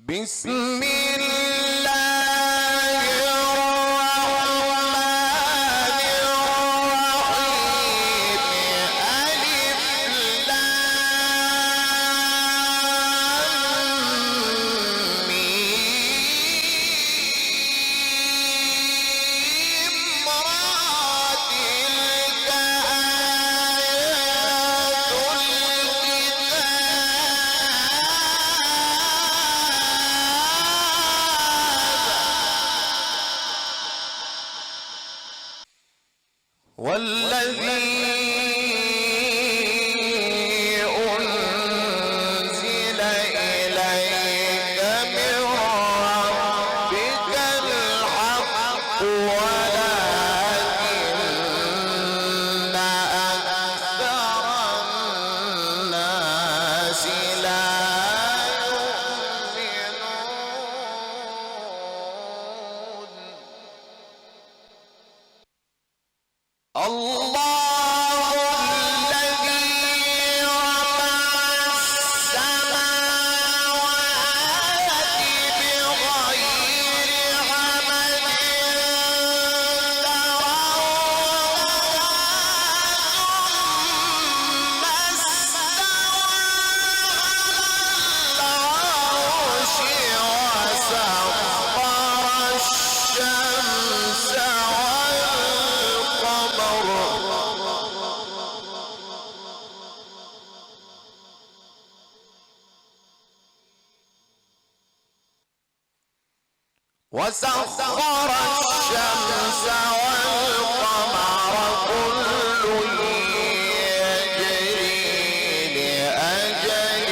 بسم الله الرحمن الرحيم ألف لام ميم را تلك آيات والذي أنزل إليك من ربك الحق ولكن أكثر الناس لا يؤمنون. الله الذي رفع السماوات بغير عمد ترونها ثم استوى على العرش وسخر الشمس والقمر كل يجري لأجل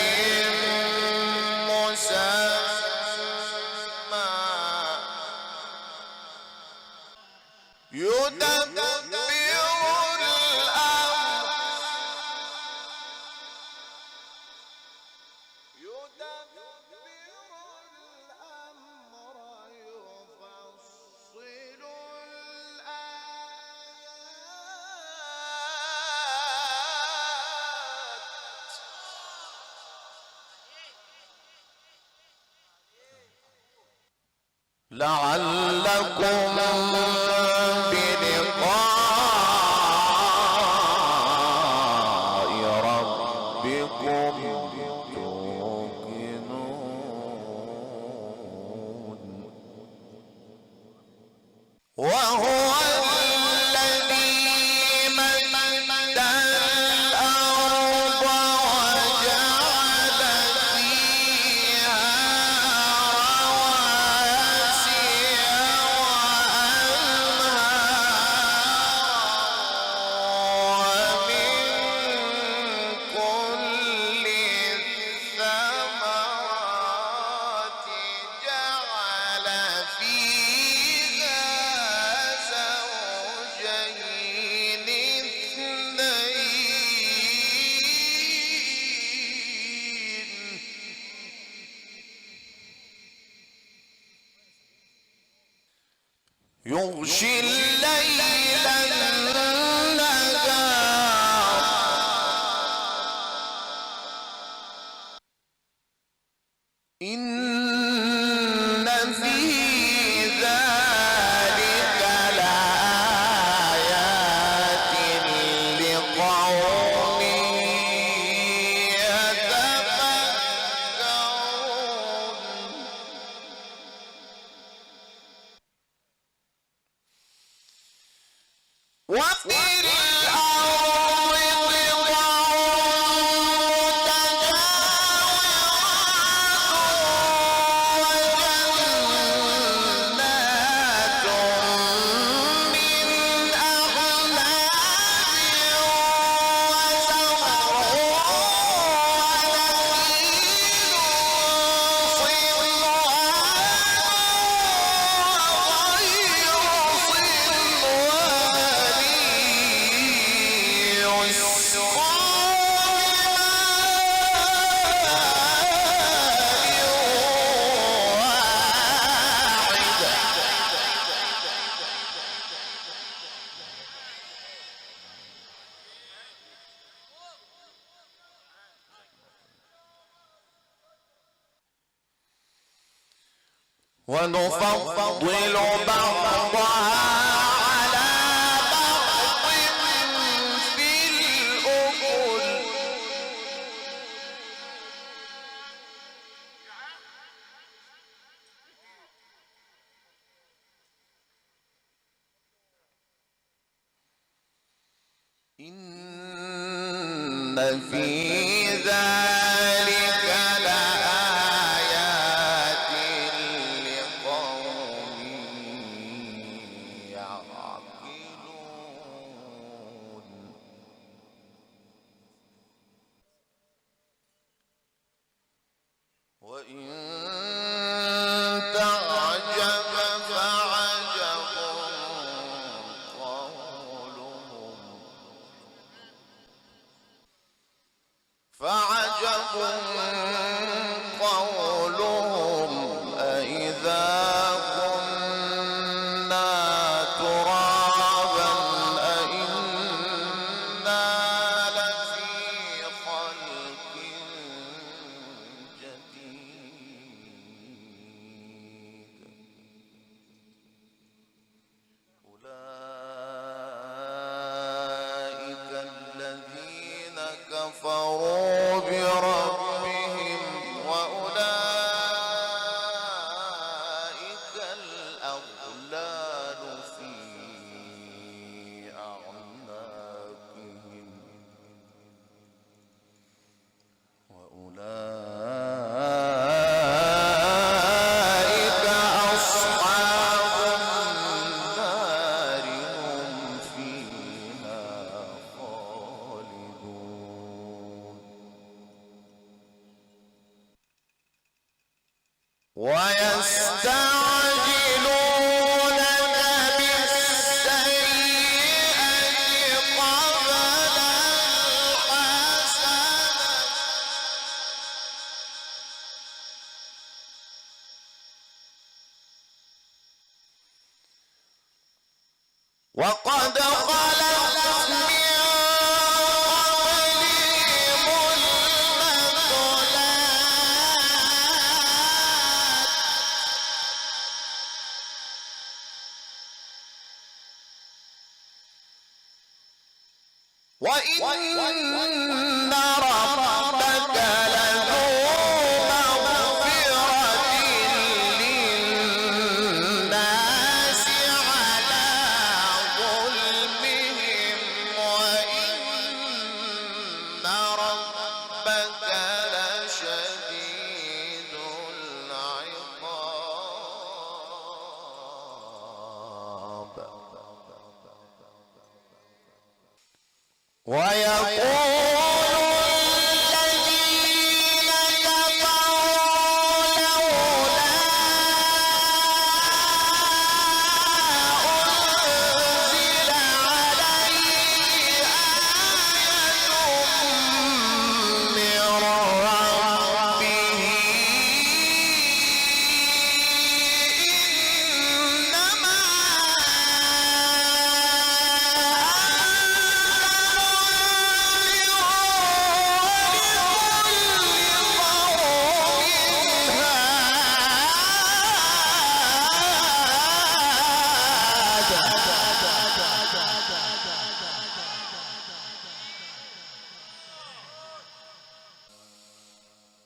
مسمى يدبر الأمر يفصل الآيات لعلكم بلقاء ربكم توقنون. وهو الذي مد الأرض وجعل فيها رواسي وأنهارا ومن كل الثمرات جعل فيها زوجين اثنين يغشي الليل النهار إن في ذلك لآيات لقوم يتفكرون. وفي الأرض قطع متجاورات ونفضل بعضها على بعض في الأكل إن في ذلك لآيات لقوم يعقلون وإن تعجب فعجب قولهم أإذا كنا ترابا أإنا لفي خلق جديد أولئك الذين كفروا بربهم وأولئك الأغلال في أعناقهم وأولئك أصحاب النار هم فيها خالدون ويستعجلونك بالسيئة قبل الحسنة وقد خلت من قبلهم المثلات وإن ربك لذو مغفرة للناس على ظلمهم وإن ربك لشديد العقاب ويقول الذين كفروا لولا أنزل عليه آية من ربه إنما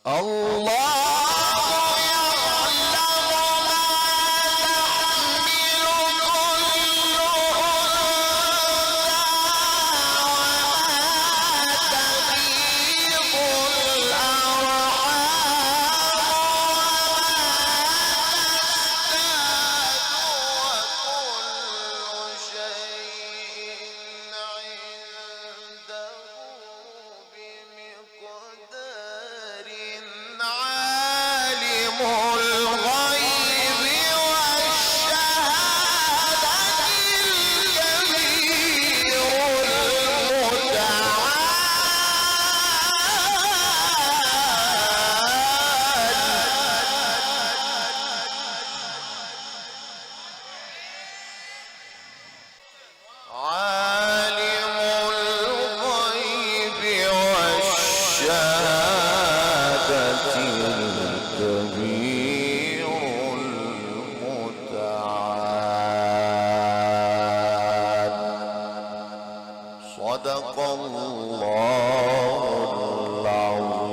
الله يعلم ما تحمل كل أنثى وما تغيض الأرحام وكل شيء عنده بمقدار عالم الغيب والشهادة الكبير المتعال عالم الغيب والشهادة الكبير صدق الله العظيم.